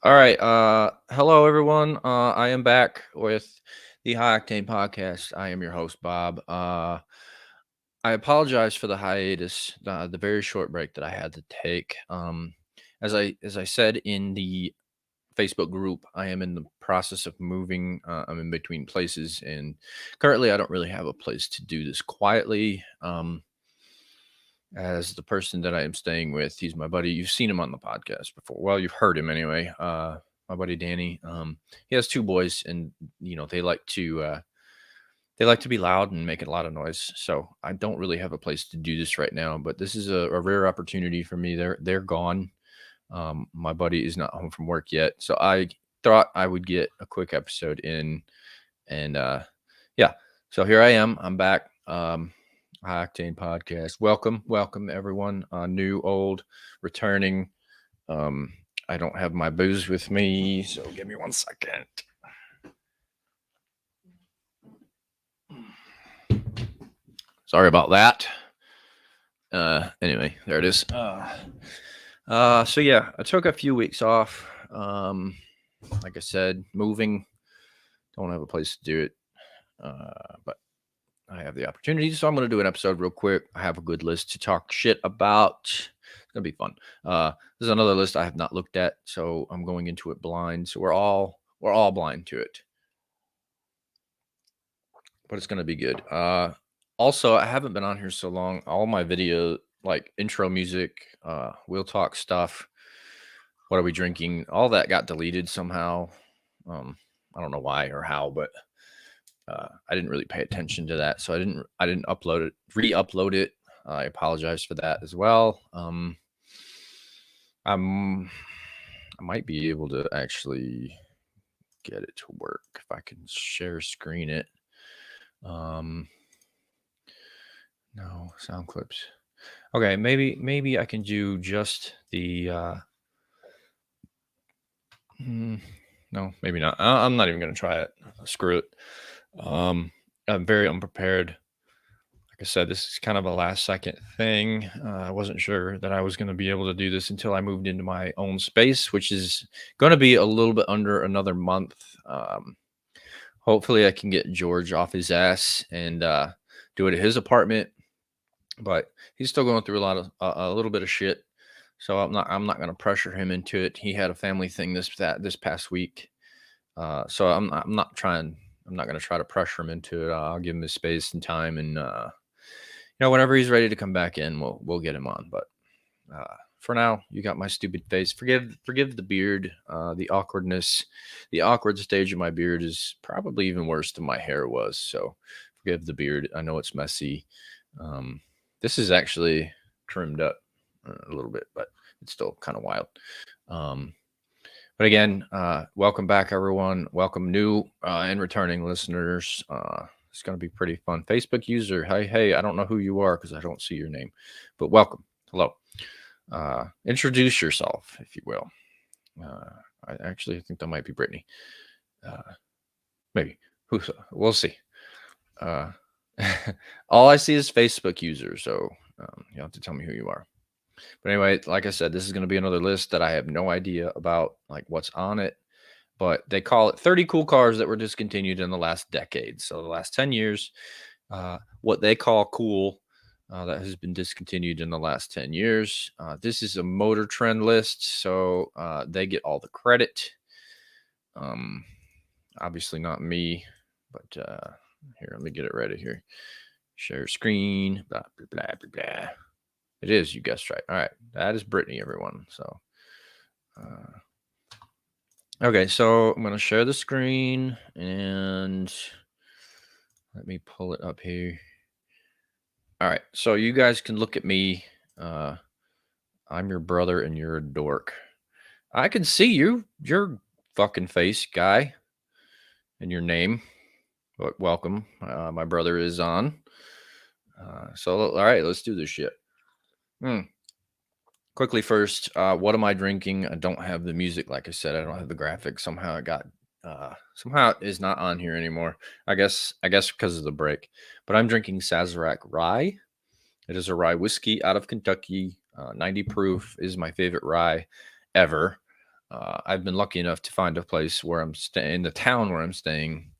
All right. Hello everyone. I am back with the High Octane podcast. I am your host, Bob. I apologize for the hiatus, the very short break that I had to take. As I said in the Facebook group, I am in the process of moving. I'm in between places, and currently, I don't really have a place to do this quietly. As the person that I am staying with, he's my buddy. You've seen him on the podcast before. Well, you've heard him anyway. My buddy Danny. He has two boys, and they like to be loud and make a lot of noise. So I don't really have a place to do this right now. But this is a rare opportunity for me. They're gone. My buddy is not home from work yet, so I thought I would get a quick episode in, and yeah. So here I am. I'm back. High Octane Podcast. Welcome everyone. New, old, returning. Um, I don't have my booze with me, so give me 1 second. Sorry about that. Anyway, there it is. So yeah, I took a few weeks off. Like I said, moving. Don't have a place to do it. But I have the opportunity, so I'm going to do an episode real quick. I have a good list to talk shit about. It's going to be fun. This is another list I have not looked at, so I'm going into it blind. So we're all blind to it, but it's going to be good. Also, I haven't been on here so long. All my video, like intro music, we'll talk stuff. What are we drinking? All that got deleted somehow. I don't know why or how, but I didn't really pay attention to that, so I didn't upload it, re-upload it. I apologize for that as well. I might be able to actually get it to work if I can share screen it. No sound clips. Okay, maybe I can do just the. No, maybe not. I'm not even gonna try it. Screw it. I'm very unprepared. Like I said, this is kind of a last second thing. I wasn't sure that I was going to be able to do this until I moved into my own space, which is going to be a little bit under another month. Hopefully, I can get George off his ass and do it at his apartment. But he's still going through a little bit of shit. So I'm not going to pressure him into it. He had a family thing this past week. So I'm not going to try to pressure him into it. I'll give him his space and time, and whenever he's ready to come back in, we'll get him on. But for now, you got my stupid face. Forgive the beard, the awkwardness, the awkward stage of my beard is probably even worse than my hair was. So forgive the beard. I know it's messy. This is actually trimmed up a little bit, but it's still kind of wild. But again, welcome back, everyone. Welcome new and returning listeners. It's going to be pretty fun. Facebook user, hey, I don't know who you are because I don't see your name, but welcome. Hello. Introduce yourself, if you will. I actually think that might be Brittany. Maybe. We'll see. All I see is Facebook user, so you have to tell me who you are. But anyway, like I said, this is going to be another list that I have no idea about, like what's on it. But they call it 30 cool cars that were discontinued in the last decade. So the last 10 years, what they call cool that has been discontinued in the last 10 years. This is a Motor Trend list, so they get all the credit. Obviously not me, but here, let me get it ready here. Share screen, blah, blah, blah, blah, blah. It is, you guessed right. All right, that is Brittany, everyone. So, okay, so I'm going to share the screen, and let me pull it up here. All right, so you guys can look at me. I'm your brother, and you're a dork. I can see your fucking face, guy, and your name. Welcome. My brother is on. So, all right, let's do this shit. Quickly first, what am I drinking? I don't have the music. Like I said, I don't have the graphics. Somehow it is not on here anymore. I guess because of the break. But I'm drinking Sazerac Rye. It is a rye whiskey out of Kentucky. 90 proof is my favorite rye ever. I've been lucky enough to find a place where I'm staying in the town where I'm staying.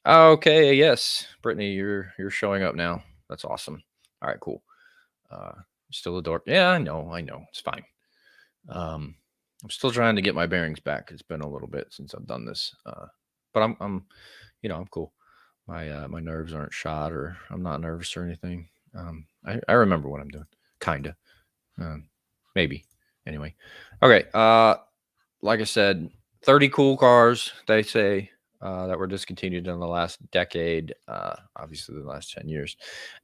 Okay, yes, Brittany, you're showing up now. That's awesome. All right, cool. Uh, still a dork. Yeah, I know, it's fine. Um, I'm still trying to get my bearings back. It's been a little bit since I've done this, but I'm cool. My nerves aren't shot, or I'm not nervous or anything. I remember what I'm doing, kinda, um, maybe. Anyway, okay. Like I said, 30 cool cars, they say, that were discontinued in the last decade, obviously the last 10 years.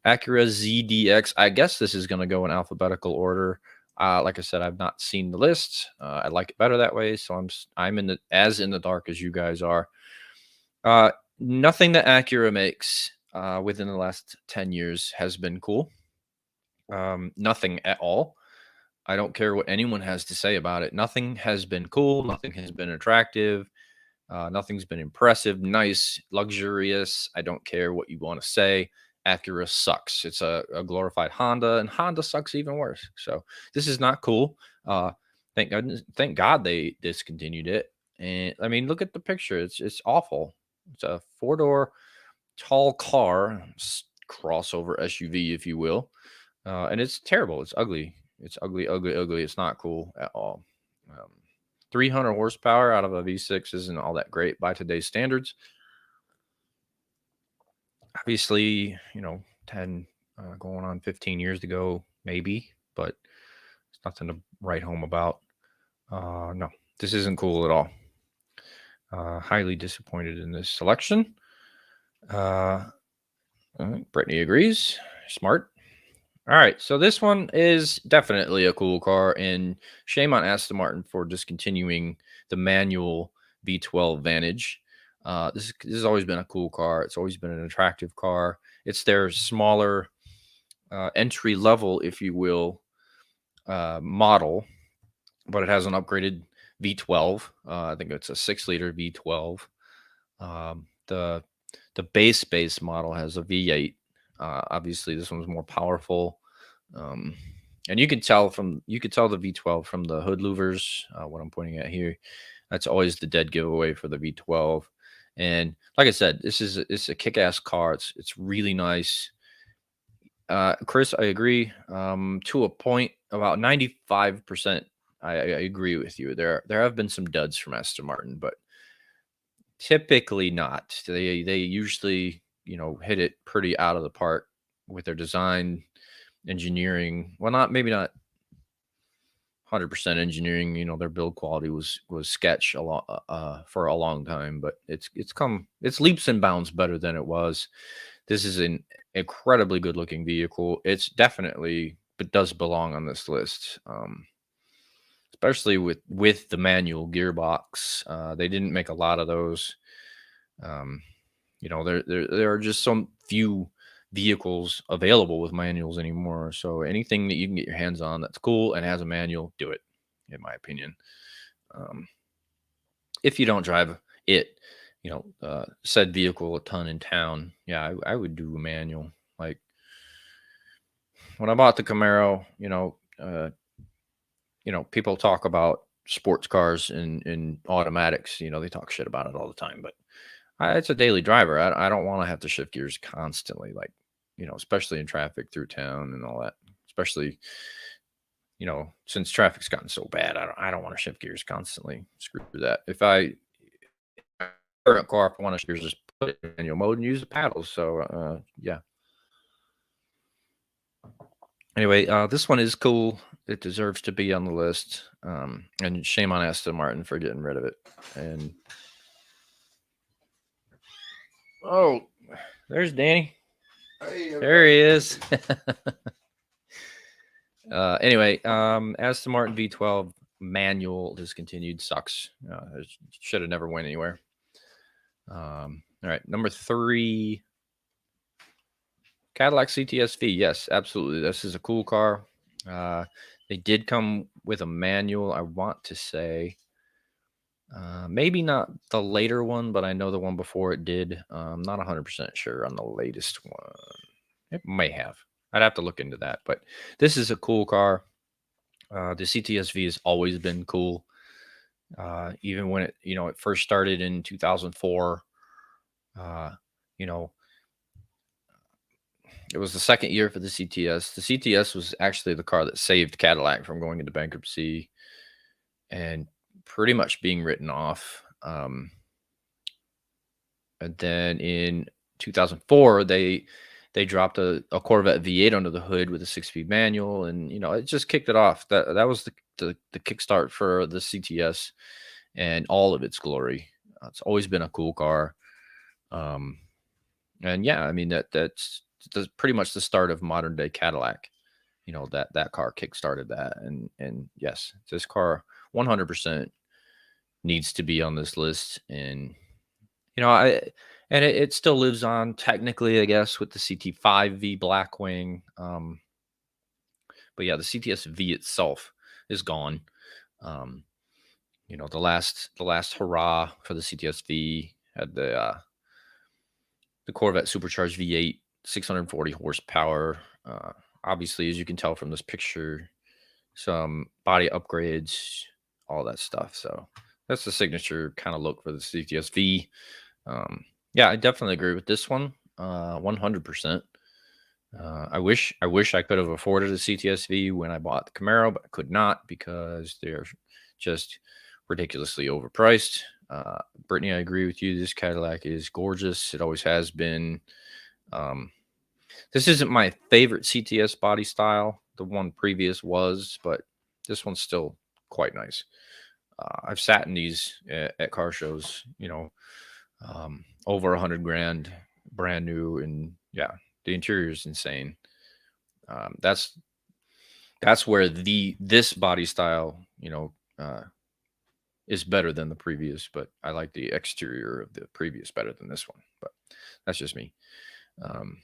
Acura ZDX, I guess this is going to go in alphabetical order. Like I said, I've not seen the list. I like it better that way, so I'm in the dark as you guys are. Nothing that Acura makes within the last 10 years has been cool. Nothing at all. I don't care what anyone has to say about it. Nothing has been cool. Nothing has been attractive. Nothing's been impressive, nice, luxurious. I don't care what you want to say. Acura sucks. It's a glorified Honda, and Honda sucks even worse. So this is not cool. Thank God they discontinued it. And I mean, look at the picture. It's awful. It's a four-door tall car, crossover SUV, if you will, and it's terrible. It's ugly. It's ugly, ugly, ugly. It's not cool at all. Um, 300 horsepower out of a V6 isn't all that great by today's standards. Obviously, 10 going on 15 years ago, maybe, but it's nothing to write home about. No, this isn't cool at all. Highly disappointed in this selection. Brittany agrees. Smart. All right, so this one is definitely a cool car, and shame on Aston Martin for discontinuing the manual V12 Vantage. This has always been a cool car. It's always been an attractive car. It's their smaller entry level, if you will, model, but it has an upgraded V12. I think it's a 6-liter V12. The base model has a V8. Obviously, this one's more powerful. Um, and you could tell the V12 from the hood louvers. What I'm pointing at here, that's always the dead giveaway for the V12. And like I said, it's a kick-ass car. It's really nice. Chris, I agree. To a point, about 95%. I agree with you. There have been some duds from Aston Martin, but typically not. They usually hit it pretty out of the park with their design, engineering. Well, maybe not 100% engineering. Their build quality was sketch a lot for a long time, but it's leaps and bounds better than it was. This is an incredibly good looking vehicle. It's definitely, but does belong on this list. Especially with the manual gearbox. They didn't make a lot of those. Um, there are just some few vehicles available with manuals anymore. So anything that you can get your hands on that's cool and has a manual, do it, in my opinion. Um, if you don't drive it, said vehicle a ton in town, yeah, I would do a manual. Like when I bought the Camaro, people talk about sports cars and automatics. They talk shit about it all the time, but it's a daily driver. I don't want to have to shift gears constantly, like, especially in traffic through town and all that. Especially, since traffic's gotten so bad, I don't want to shift gears constantly. Screw that. If I current car, if I want to shift gears, just put it in manual mode and use the paddles. So yeah. Anyway, this one is cool. It deserves to be on the list. And shame on Aston Martin for getting rid of it. And oh, there's Danny. Hey, There he everybody. is. Anyway, Aston Martin V12 manual discontinued. Sucks. It should have never went anywhere. All right, number 3, Cadillac CTS-V. Yes, absolutely. This is a cool car. They did come with a manual, I want to say. Maybe not the later one, but I know the one before it did. I'm not 100% sure on the latest one. It may have. I'd have to look into that. But this is a cool car. The CTS-V has always been cool. Even when it first started in 2004. Uh, you know, it was the second year for the CTS. The CTS was actually the car that saved Cadillac from going into bankruptcy and pretty much being written off. And then in 2004, they dropped a Corvette V8 under the hood with a six-speed manual, and it just kicked it off. That was the kickstart for the CTS and all of its glory. It's always been a cool car. Um, and yeah, I mean that's pretty much the start of modern day Cadillac. That car kickstarted that, and yes, this car 100% needs to be on this list. And I and it still lives on technically, I guess, with the CT5V Blackwing. But yeah, the CTS-V itself is gone. Um, the last hurrah for the CTS-V had the Corvette supercharged V8, 640 horsepower. Obviously, as you can tell from this picture, some body upgrades, all that stuff. So that's the signature kind of look for the CTS-V. Yeah, I definitely agree with this one. 100%. I wish I could have afforded a CTS-V when I bought the Camaro, but I could not because they're just ridiculously overpriced. Brittany, I agree with you. This Cadillac is gorgeous. It always has been. Um, this isn't my favorite CTS body style. The one previous was, but this one's still quite nice. I've sat in these at car shows, over 100 grand, brand new, and yeah, the interior is insane. That's where this body style, is better than the previous, but I like the exterior of the previous better than this one. But that's just me. Um,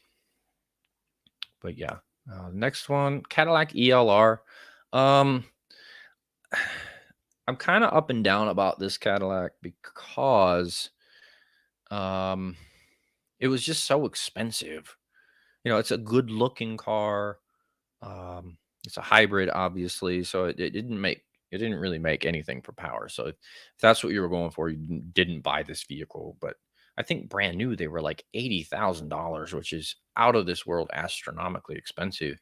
but yeah, next one, Cadillac ELR. Um, I'm kind of up and down about this Cadillac because um, it was just so expensive. It's a good looking car. It's a hybrid, obviously, so it didn't really make anything for power. So if that's what you were going for, you didn't buy this vehicle. But I think brand new they were like $80,000, which is out of this world, astronomically expensive.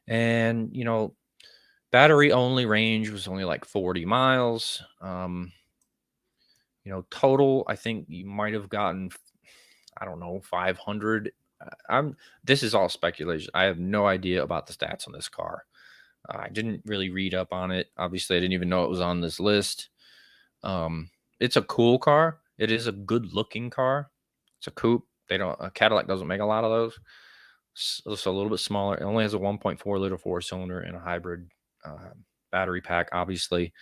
And battery only range was only like 40 miles. Total, I think you might have gotten, I don't know, 500. I'm This is all speculation. I have no idea about the stats on this car. I didn't really read up on it. Obviously, I didn't even know it was on this list. It's a cool car. It is a good looking car. It's a coupe. Cadillac doesn't make a lot of those. So it's a little bit smaller. It only has a 1.4 liter four cylinder and a hybrid battery pack. Obviously,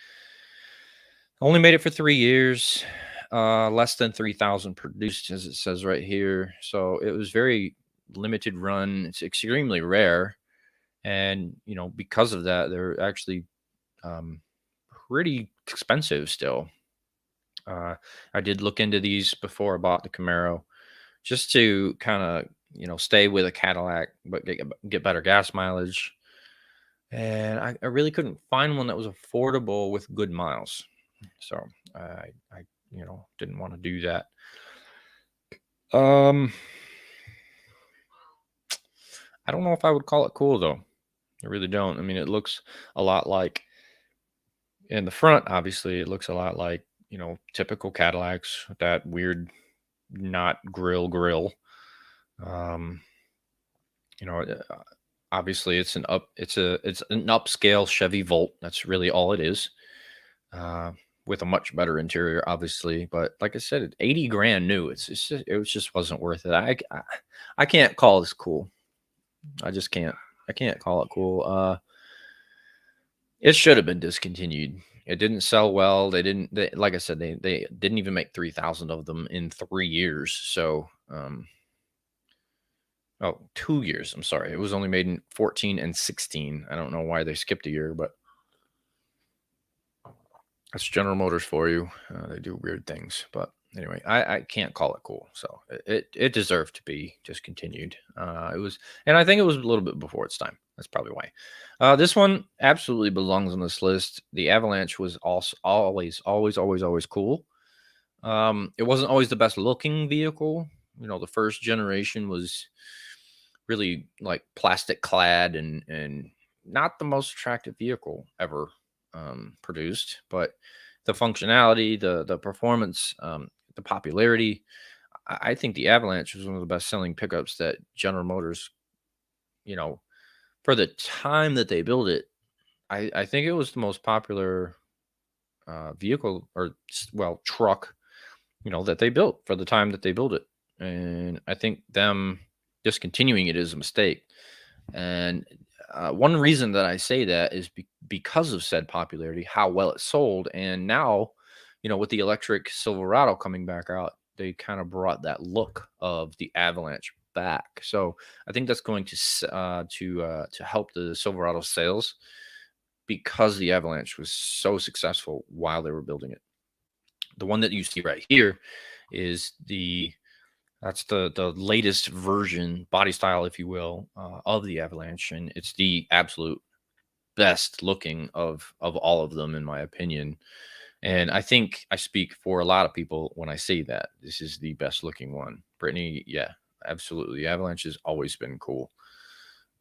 only made it for 3 years. Less than 3,000 produced, as it says right here. So it was very limited run. It's extremely rare, and because of that, they're actually um, pretty expensive still. I did look into these before I bought the Camaro, just to kind of stay with a Cadillac, but get better gas mileage. And I really couldn't find one that was affordable with good miles. So I didn't want to do that. Um, I don't know if I would call it cool though. I really don't. I mean, it looks a lot like in the front. Obviously, it looks a lot like typical Cadillacs with that weird not grill. Um, you know, uh, Obviously it's an upscale Chevy Volt. That's really all it is. Uh, with a much better interior, obviously. But like I said, 80 grand new. It just wasn't worth it. I can't call this cool. I just can't. I can't call it cool. It should have been discontinued. It didn't sell well. Like I said, they didn't even make 3,000 of them in 3 years. So, oh, 2 years. I'm sorry. It was only made in 14 and 16. I don't know why they skipped a year, but that's General Motors for you. They do weird things, but Anyway, I can't call it cool. So it deserved to be discontinued. It was, and I think it was a little bit before its time. That's probably why. This one absolutely belongs on this list. The Avalanche was also always cool. It wasn't always the best looking vehicle. The first generation was really like plastic clad and not the most attractive vehicle ever produced, but the functionality, the performance, the popularity. I think the Avalanche was one of the best selling pickups that General Motors, you know, for the time that they built it. I think it was the most popular vehicle or well truck that they built for the time that they built it. And I think them discontinuing it is a mistake. And one reason that I say that is because of said popularity, how well it sold. And now, with the electric Silverado coming back out, they kind of brought that look of the Avalanche back. So I think that's going to help the Silverado sales because the Avalanche was so successful while they were building it. The one that you see right here is the latest version, body style, if you will, of the Avalanche, and it's the absolute best looking of all of them, in my opinion. And I think I speak for a lot of people when I say that this is the best looking one. Brittany, yeah, absolutely. The Avalanche has always been cool.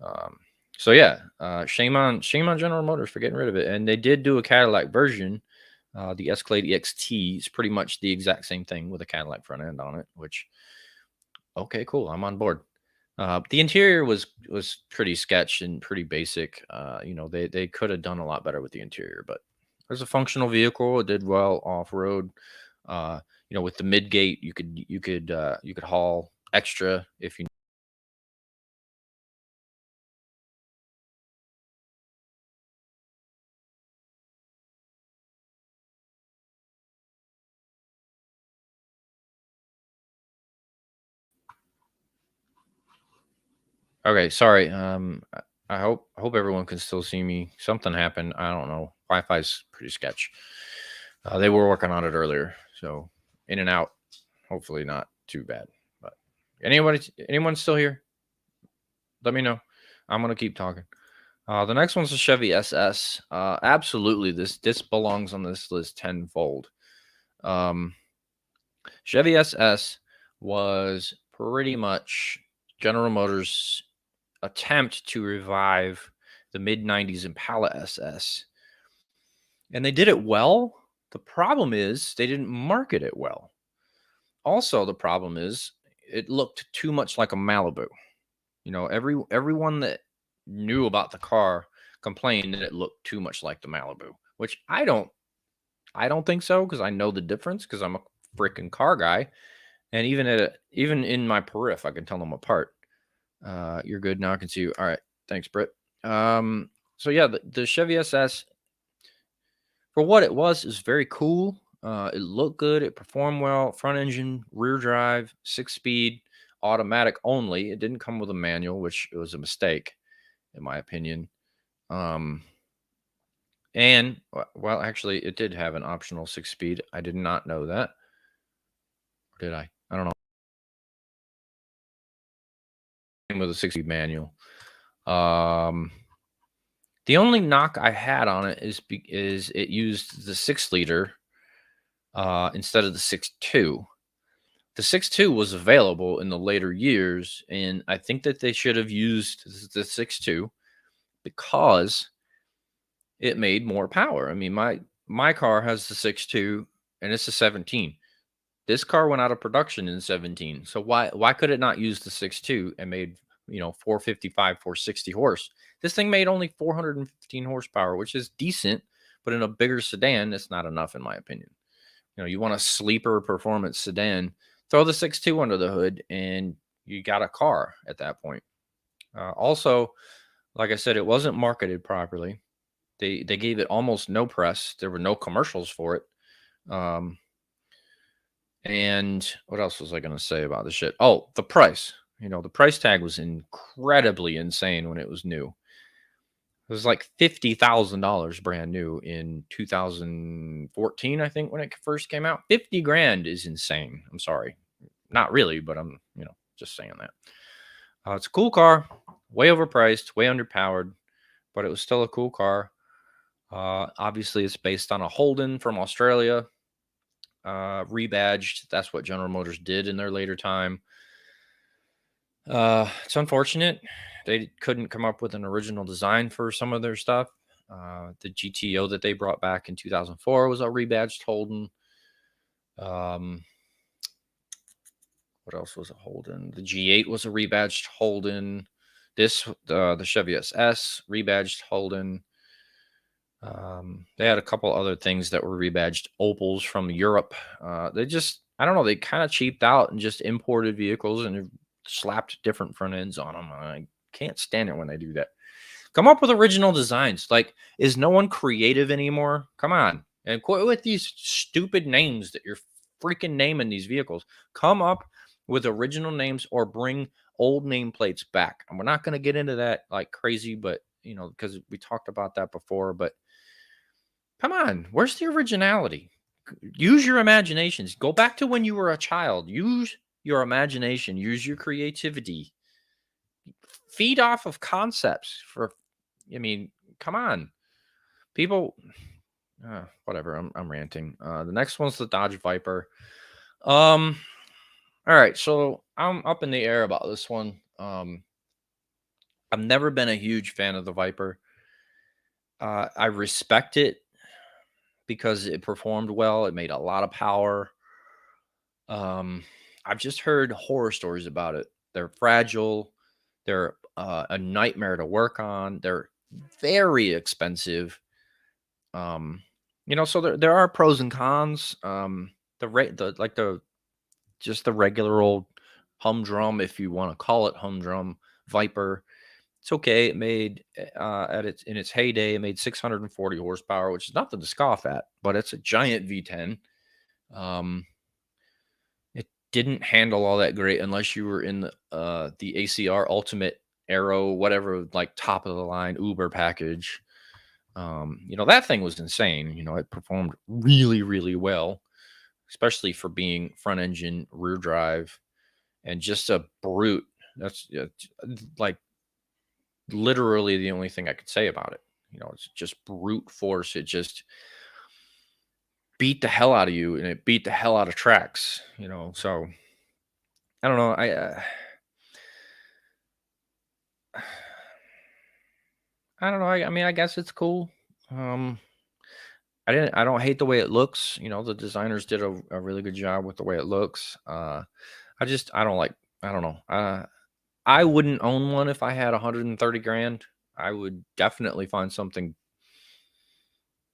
Um, so yeah, shame on General Motors for getting rid of it. And they did do a Cadillac version. The Escalade EXT is pretty much the exact same thing with a Cadillac front end on it, which okay, cool. I'm on board. The interior was pretty sketch and pretty basic. They could have done a lot better with the interior, but it was a functional vehicle. It did well off road. Uh, with the mid gate, you could haul extra if you. Okay, sorry. I hope everyone can still see me. Something happened. I don't know. Wi-Fi's pretty sketch. They were working on it earlier, so in and out. Hopefully not too bad. But anyone still here? Let me know. I'm gonna keep talking. The next one's a Chevy SS. Absolutely, this belongs on this list tenfold. Um, Chevy SS was pretty much General Motors' attempt to revive the mid '90s Impala SS, and they did it well. The problem is they didn't market it well. Also, the problem is it looked too much like a Malibu. Everyone that knew about the car complained that it looked too much like the Malibu, which I don't think so because I know the difference because I'm a freaking car guy, and even in my periph, I can tell them apart. You're good now. I can see you. All right, thanks, Britt. So yeah, the Chevy SS for what it was is very cool. It looked good. It performed well. Front engine, rear drive, 6 speed, automatic only. It didn't come with a manual, which was a mistake, in my opinion. Um, and well, actually, it did have an optional 6 speed. I did not know that. Or did I? I don't know. With a 6 speed manual. The only knock I had on it is it used the 6 liter instead of the 6.2. The 6.2 was available in the later years, and I think that they should have used the 6.2 because it made more power. I mean, my car has the 6.2 and it's a 17. This car went out of production in 17. So why could it not use the 6.2 and made 455, 460 horse? This thing made only 415 horsepower, which is decent, but in a bigger sedan, it's not enough in my opinion. You want a sleeper performance sedan, throw the 6.2 under the hood and you got a car at that point. Also, like I said, it wasn't marketed properly. They gave it almost no press. There were no commercials for it. And what else was I going to say about this shit? Oh, the price. The price tag was incredibly insane when it was new. It was like $50,000 brand new in 2014, I think, when it first came out. 50 grand is insane. I'm sorry. Not really, but I'm, just saying that. It's a cool car, way overpriced, way underpowered, but it was still a cool car. Obviously, it's based on a Holden from Australia, rebadged. That's what General Motors did in their later time. It's unfortunate they couldn't come up with an original design for some of their stuff. The GTO that they brought back in 2004 was a rebadged Holden. Um, what else was a Holden? The G8 was a rebadged Holden. The Chevy SS rebadged Holden. They had a couple other things that were rebadged Opals from Europe. I don't know, they kind of cheaped out and just imported vehicles and slapped different front ends on them. I can't stand it when they do that. Come up with original designs. Like, is no one creative anymore? Come on. And quit with these stupid names that you're freaking naming these vehicles. Come up with original names or bring old nameplates back. And we're not going to get into that like crazy, but because we talked about that before, but come on, where's the originality? Use your imaginations. Go back to when you were a child. Use your imagination. Use your creativity. Feed off of concepts come on. People, whatever. I'm ranting. The next one's the Dodge Viper. All right, so I'm up in the air about this one. I've never been a huge fan of the Viper. I respect it because it performed well. It made a lot of power. I've just heard horror stories about it. They're fragile. They're a nightmare to work on. They're very expensive. So there are pros and cons. The regular old humdrum, if you want to call it humdrum, Viper. It's okay. It made in its heyday, it made 640 horsepower, which is nothing to scoff at, but it's a giant V10. It didn't handle all that great unless you were in the ACR Ultimate Aero, whatever, like top of the line Uber package. That thing was insane. It performed really, really well, especially for being front engine, rear drive, and just a brute. That's like literally the only thing I could say about it. It's just brute force. It just beat the hell out of you, and it beat the hell out of tracks. So I don't know. I don't know. I mean, I guess it's cool. I don't hate the way it looks. The designers did a really good job with the way it looks. I don't like. I don't know. I wouldn't own one if I had 130 grand. I would definitely find something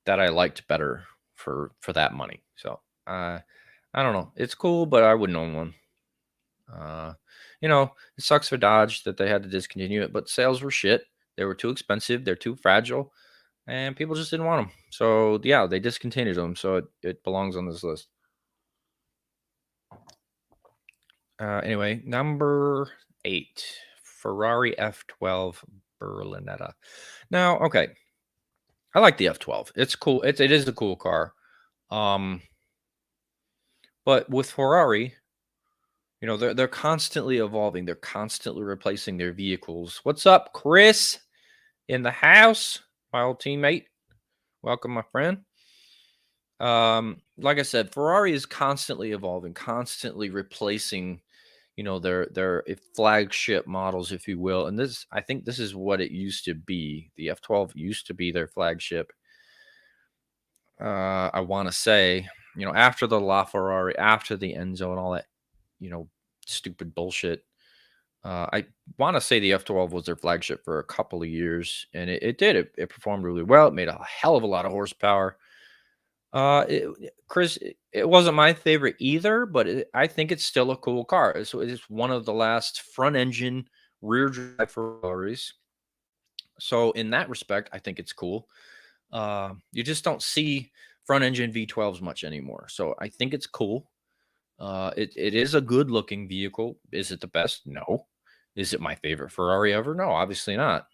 that I liked better for that money. So I don't know. It's cool, but I wouldn't own one. It sucks for Dodge that they had to discontinue it, but sales were shit. They were too expensive. They're too fragile, and people just didn't want them. So yeah, they discontinued them. So it belongs on this list. Anyway, number 8, Ferrari F12 Berlinetta. Now, okay, I like the F12. It's cool. It is a cool car. But with Ferrari, they're constantly evolving. They're constantly replacing their vehicles. What's up, Chris? In the house, my old teammate. Welcome, my friend. Like I said, Ferrari is constantly evolving, constantly replacing, their flagship models, if you will. And I think this is what it used to be. The F12 used to be their flagship. I want to say, after the LaFerrari, after the Enzo and all that, stupid bullshit. I want to say the F12 was their flagship for a couple of years, and it did. It performed really well. It made a hell of a lot of horsepower. Chris, it wasn't my favorite either, but I think it's still a cool car. It's one of the last front engine rear drive Ferraris. So in that respect, I think it's cool. You just don't see front engine V12s much anymore. So I think it's cool. It is a good looking vehicle. Is it the best? No. Is it my favorite Ferrari ever? No, obviously not.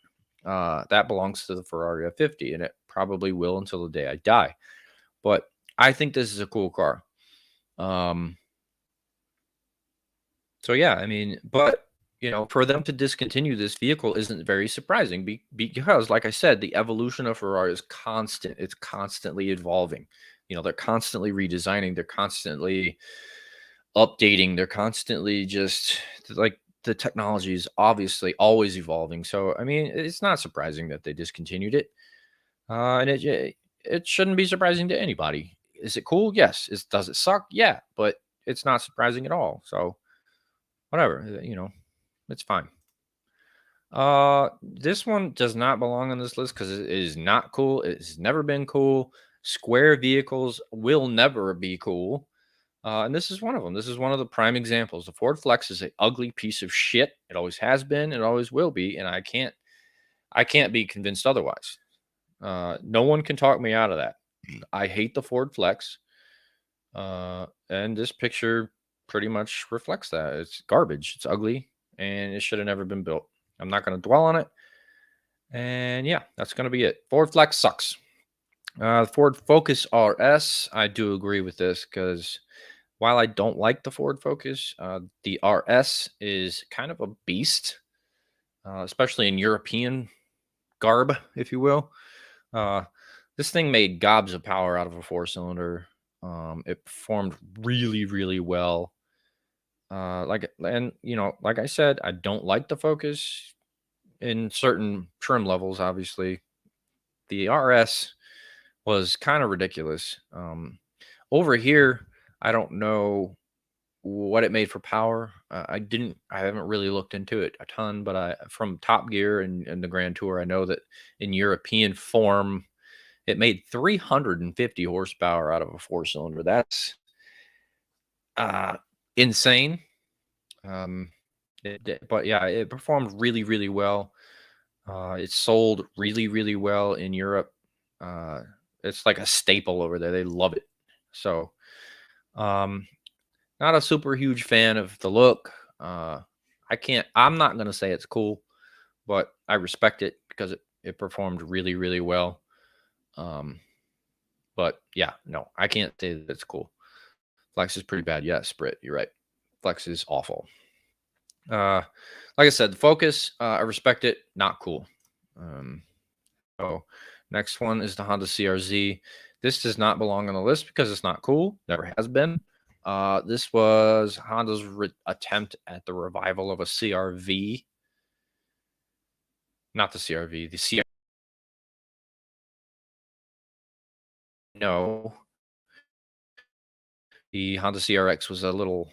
That belongs to the Ferrari F50, and it probably will until the day I die. But I think this is a cool car. Um, so yeah, I mean, but for them to discontinue this vehicle isn't very surprising because, like I said, the evolution of Ferrari is constant. It's constantly evolving. They're constantly redesigning. They're constantly updating. They're constantly just like the technology is obviously always evolving. So I mean, it's not surprising that they discontinued it. And it shouldn't be surprising to anybody. Is it cool? Yes. Does it suck? Yeah, but it's not surprising at all. So whatever, it's fine. This one does not belong on this list because it is not cool. It's never been cool. Square vehicles will never be cool. And this is one of them. This is one of the prime examples. The Ford Flex is an ugly piece of shit. It always has been. It always will be. And I can't be convinced otherwise. No one can talk me out of that. I hate the Ford Flex. And this picture pretty much reflects that. It's garbage. It's ugly, and it should have never been built. I'm not going to dwell on it. And yeah, that's going to be it. Ford Flex sucks. Ford Focus RS, I do agree with this because while I don't like the Ford Focus, the RS is kind of a beast, especially in European garb, if you will. Uh, this thing made gobs of power out of a four-cylinder. It performed really, really well. Like I said, I don't like the Focus in certain trim levels. Obviously, the RS was kind of ridiculous. Over here, I don't know what it made for power. I haven't really looked into it a ton, but from Top Gear and the Grand Tour, I know that in European form, it made 350 horsepower out of a four-cylinder. That's uh, insane. Um, but yeah, it performed really, really well. It sold really, really well in Europe. Uh, it's like a staple over there. They love it. So, um, not a super huge fan of the look. I'm not going to say it's cool, but I respect it because it performed really, really well. Um, but yeah, no, I can't say that it's cool. Flex is pretty bad. Yes, Britt, you're right. Flex is awful. Uh, like I said, the Focus, I respect it. Not cool. Um, so next one is the Honda CRZ. This does not belong on the list because it's not cool. Never has been. This was Honda's attempt at the revival of a CRV. Not the CRV, the CR. No, the Honda CRX was a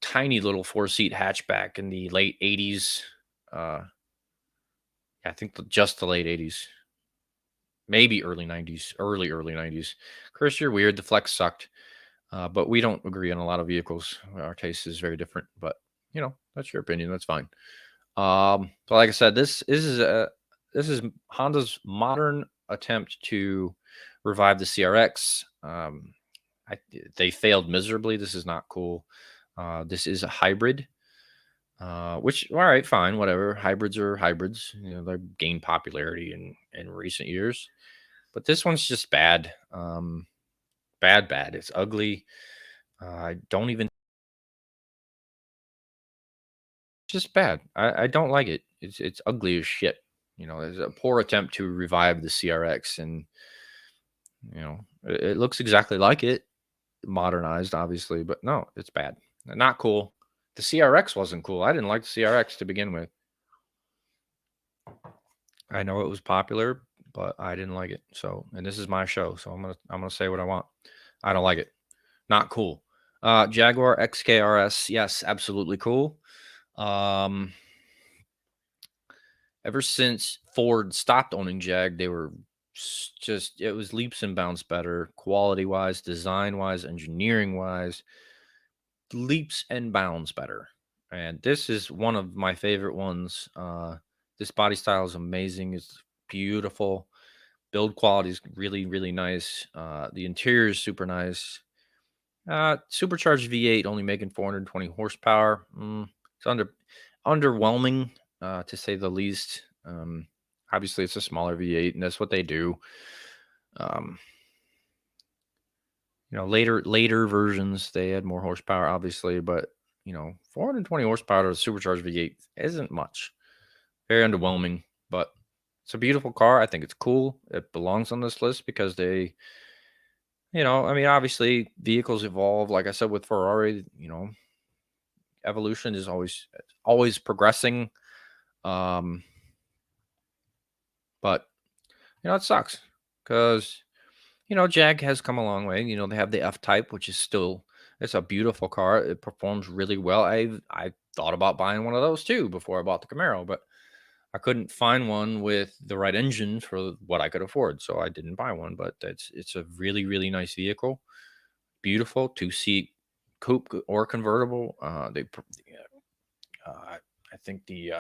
tiny little four-seat hatchback in the late 80s. Uh, I think just the late 80s, maybe early 90s, early 90s. Chris, you're weird. The Flex sucked. But we don't agree on a lot of vehicles. Our taste is very different, but that's your opinion. That's fine. So like I said, this is Honda's modern attempt to revive the CRX. They failed miserably. This is not cool. This is a hybrid, which all right, fine, whatever. Hybrids are hybrids. They gained popularity in recent years, but this one's just bad. Bad. It's ugly. I don't even just bad. I don't like it. It's ugly as shit. There's a poor attempt to revive the CRX, and it looks exactly like it, modernized, obviously, but no, it's bad. Not cool. The CRX wasn't cool. I didn't like the CRX to begin with. I know it was popular, but I didn't like it. So, and this is my show, so I'm gonna say what I want. I don't like it. Not cool. Jaguar XKRS, yes, absolutely cool. Um, Ever since Ford stopped owning Jag, they were just it was leaps and bounds better, quality wise, design wise, engineering wise, leaps and bounds better. And this is one of my favorite ones. This body style is amazing. It's beautiful. Build quality is really, really nice. The interior is super nice. Supercharged V8 only making 420 horsepower. It's underwhelming, to say the least. Obviously, it's a smaller V8, and that's what they do. Um, later versions they had more horsepower, obviously, but 420 horsepower to a supercharged V8 isn't much. Very underwhelming, but it's a beautiful car. I think it's cool. It belongs on this list because I mean, obviously vehicles evolve. Like I said with Ferrari, evolution is always progressing. Um, but it sucks because Jag has come a long way. They have the F Type, which is still it's a beautiful car. It performs really well. I thought about buying one of those too before I bought the Camaro, but I couldn't find one with the right engine for what I could afford, so I didn't buy one. But it's a really really nice vehicle, beautiful 2-seat coupe or convertible. I think the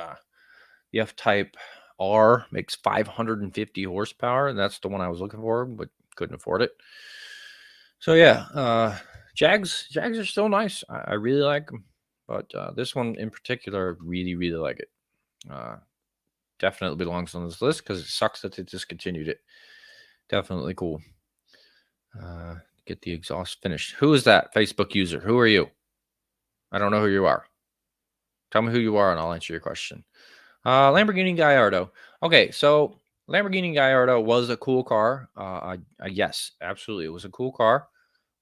F Type R makes 550 horsepower, and that's the one I was looking for, but couldn't afford it. So yeah, Jags are still nice. I really like them, but this one in particular, really really like it. Uh, Definitely belongs on this list because it sucks that they discontinued it. Definitely cool. Uh, get the exhaust finished. Who is that Facebook user? Who are you? I don't know who you are. Tell me who you are, and I'll answer your question. Lamborghini Gallardo. Okay, so Lamborghini Gallardo was a cool car. Yes, absolutely, it was a cool car.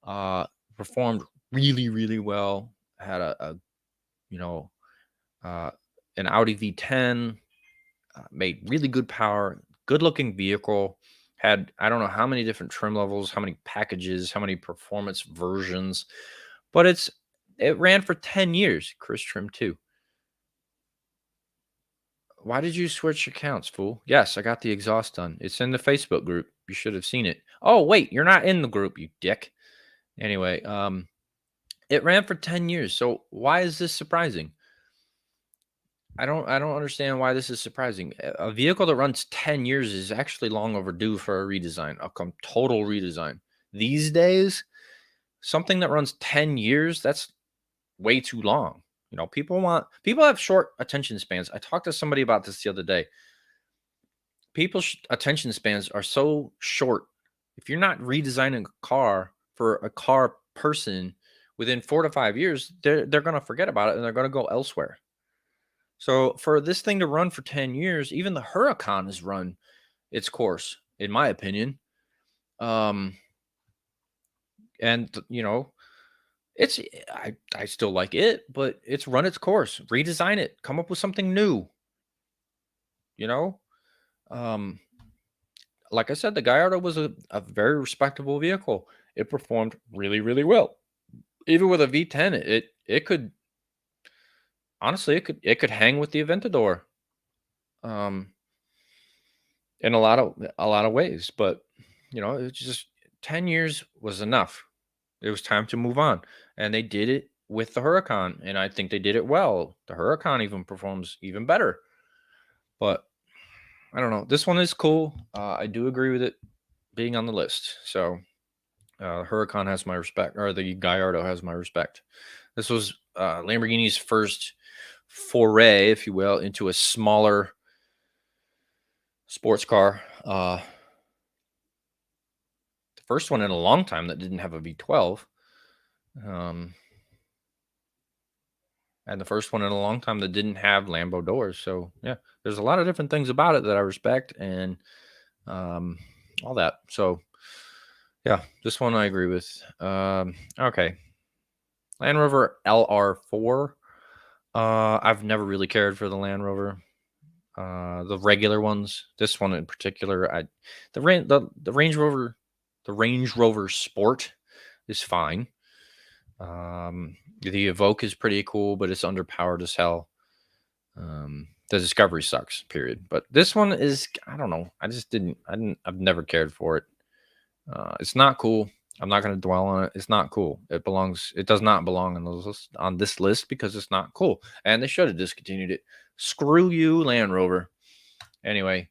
Uh, Performed really, really well. Had you know, uh, an Audi V10. Made really good power. Good looking vehicle. Had I don't know how many different trim levels, how many packages, how many performance versions, but it ran for 10 years. Chris Trim too. Why did you switch accounts, fool? Yes, I got the exhaust done. It's in the Facebook group. You should have seen it. Oh, wait, you're not in the group, you dick. Anyway, it ran for 10 years. So why is this surprising? I don't understand why this is surprising. A vehicle that runs 10 years is actually long overdue for a redesign, total redesign. These days, something that runs 10 years, that's way too long. People have short attention spans. I talked to somebody about this the other day. People's attention spans are so short. If you're not redesigning a car for a car person within 4 to 5 years, they're going to forget about it and they're going to go elsewhere. So for this thing to run for 10 years, even the Huracan has run its course, in my opinion. Um, and it's I still like it, but it's run its course. Redesign it, come up with something new. You know, um, like I said, the Gallardo was a very respectable vehicle. It performed really, really well. Even with a V10, it could honestly it could hang with the Aventador. Um, in a lot of ways, but it's just 10 years was enough. It was time to move on, and they did it with the Huracan, and I think they did it well. The Huracan even performs even better, but I don't know. This one is cool. I do agree with it being on the list. So Huracan has my respect, or the Gallardo has my respect. This was Lamborghini's first foray, if you will, into a smaller sports car. The first one in a long time that didn't have a V12. Um, and the first one in a long time that didn't have Lambo doors. So yeah, there's a lot of different things about it that I respect and all that. So yeah, this one I agree with. Okay, Land Rover LR4. I've never really cared for the Land Rover. The regular ones. This one in particular, the Range Rover, the Range Rover Sport is fine. The Evoque is pretty cool, but it's underpowered as hell. The Discovery sucks, period. But this one is, I don't know. I've never cared for it. It's not cool. I'm not going to dwell on it. It's not cool. It does not belong on this list because it's not cool. And they should have discontinued it. Screw you, Land Rover. Anyway,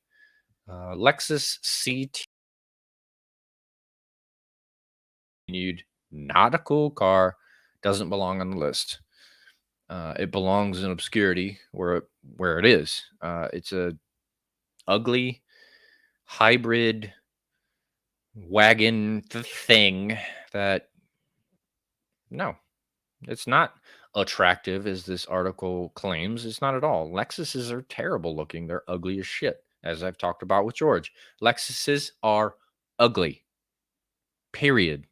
Lexus CT, not a cool car, doesn't belong on the list. It belongs in obscurity where it is. It's a ugly hybrid wagon thing that no, it's not attractive as this article claims. It's not at all. Lexuses are terrible looking. They're ugly as shit, as I've talked about with George. Lexuses are ugly. Period.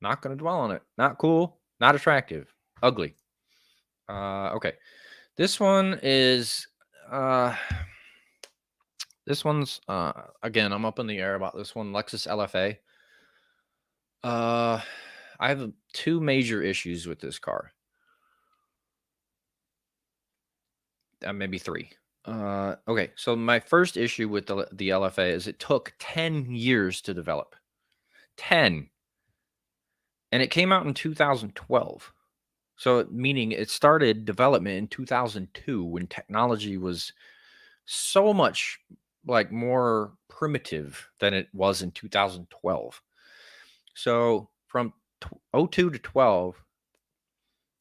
Not going to dwell on it. Not cool. Not attractive. Ugly. Okay. This one is this one's again, I'm up in the air about this one. Lexus LFA. I have two major issues with this car. Maybe three. Okay, so my first issue with the LFA is it took 10 years to develop. 10. And it came out in 2012. So meaning it started development in 2002 when technology was so much like more primitive than it was in 2012. So from 02 to 12,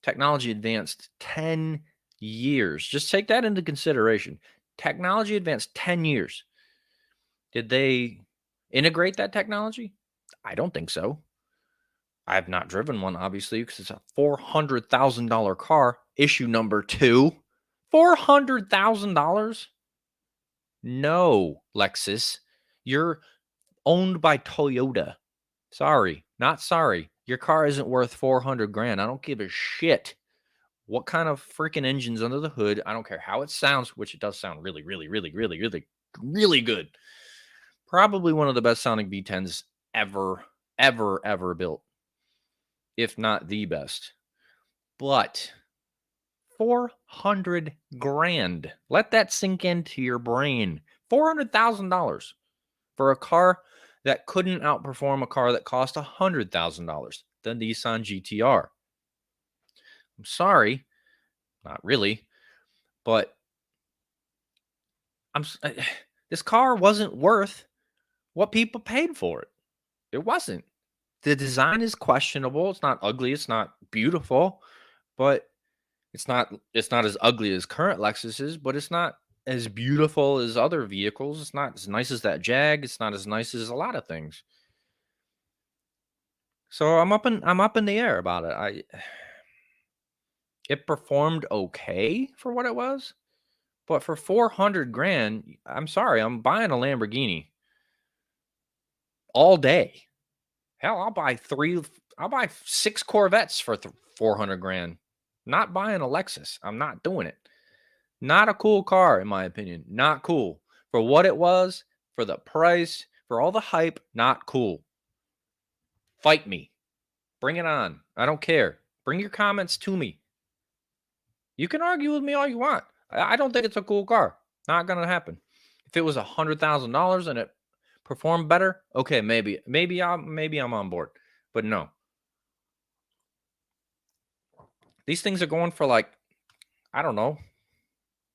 technology advanced 10 years. Just take that into consideration. Technology advanced 10 years. Did they integrate that technology? I don't think so. I have not driven one, obviously, because it's a $400,000 car. Issue number 2. $400,000? No, Lexus. You're owned by Toyota. Sorry, not sorry. Your car isn't worth 400 grand. I don't give a shit what kind of freaking engine's under the hood. I don't care how it sounds, which it does sound really, really, really, really, really, really good. Probably one of the best sounding V10s ever, ever, ever built, if not the best. But 400 grand. Let that sink into your brain. $400,000 for a car that couldn't outperform a car that cost $100,000, the Nissan GTR. I'm sorry, not really, but this car wasn't worth what people paid for it. It wasn't. The design is questionable. It's not ugly. It's not beautiful, but it's not as ugly as current Lexuses, but it's not as beautiful as other vehicles. It's not as nice as that Jag. It's not as nice as a lot of things. So I'm up in the air about it. It performed okay for what it was, but for 400 grand, I'm sorry, I'm buying a Lamborghini all day. Hell, I'll buy 6 Corvettes for 400 grand. Not buying a Lexus. I'm not doing it. Not a cool car, in my opinion. Not cool. For what it was, for the price, for all the hype, not cool. Fight me. Bring it on. I don't care. Bring your comments to me. You can argue with me all you want. I don't think it's a cool car. Not going to happen. If it was $100,000 and it performed better, okay, maybe I'm on board. But no. These things are going for like, I don't know,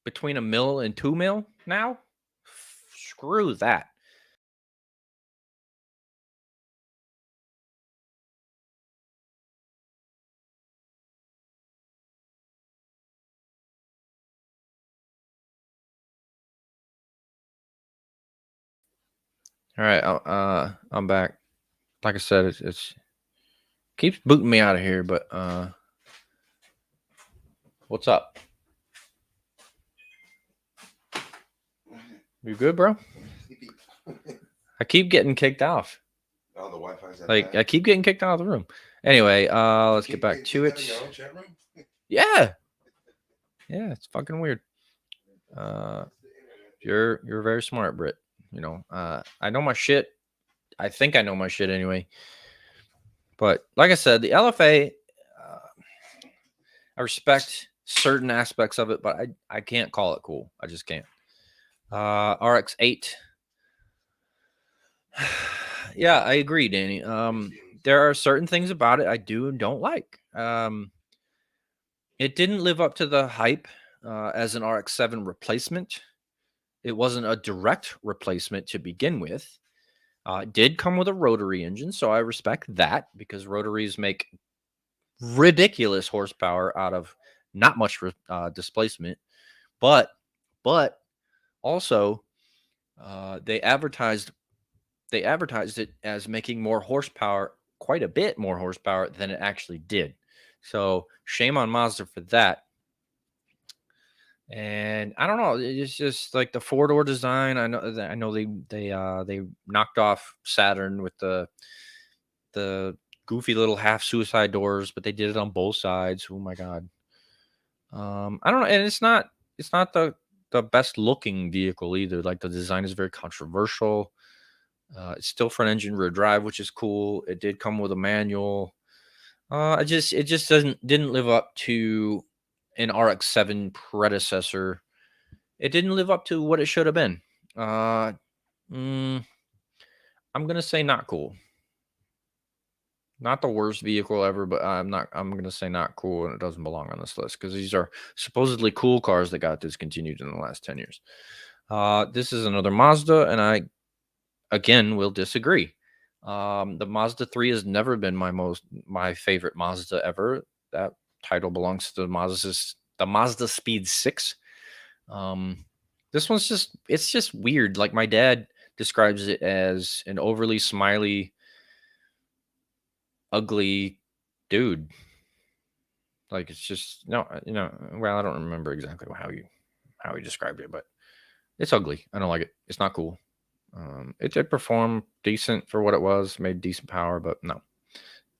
between $1 million and $2 million now. Screw that. All right, I'm back. Like I said, it's keeps booting me out of here, but what's up? You good, bro? I keep getting kicked off. Oh, the Wi-Fi's like I keep getting kicked out of the room. Anyway, let's get back to it. Yeah, it's fucking weird. You're very smart, Britt. You know, I know my shit. I think I know my shit anyway. But like I said, the LFA, I respect certain aspects of it, but I can't call it cool. I just can't. RX-8. Yeah, I agree, Danny. There are certain things about it I do and don't like. It didn't live up to the hype as an RX-7 replacement. It wasn't a direct replacement to begin with. It did come with a rotary engine, so I respect that because rotaries make ridiculous horsepower out of not much displacement. But also They advertised it as making more horsepower, quite a bit more horsepower than it actually did. So shame on Mazda for that. And I don't know, it's just like the four-door design. I know they knocked off Saturn with the goofy little half suicide doors, but they did it on both sides. Oh my god. I don't know, and it's not the best looking vehicle either. Like the design is very controversial. It's still front engine rear drive, which is cool. It did come with a manual. It just didn't live up to an RX-7 predecessor. It didn't live up to what it should have been. Uh, mm, I'm gonna say not cool. Not the worst vehicle ever, but I'm gonna say not cool, and it doesn't belong on this list because these are supposedly cool cars that got discontinued in the last 10 years. This is another Mazda, and I again will disagree. The Mazda 3 has never been my favorite Mazda ever. That title belongs to the Mazda Speed 6. Um, this one's just weird. Like my dad describes it as an overly smiley, ugly dude. Like it's just no, well, I don't remember exactly how he described it, but it's ugly. I don't like it. It's not cool. It did perform decent for what it was, made decent power, but no.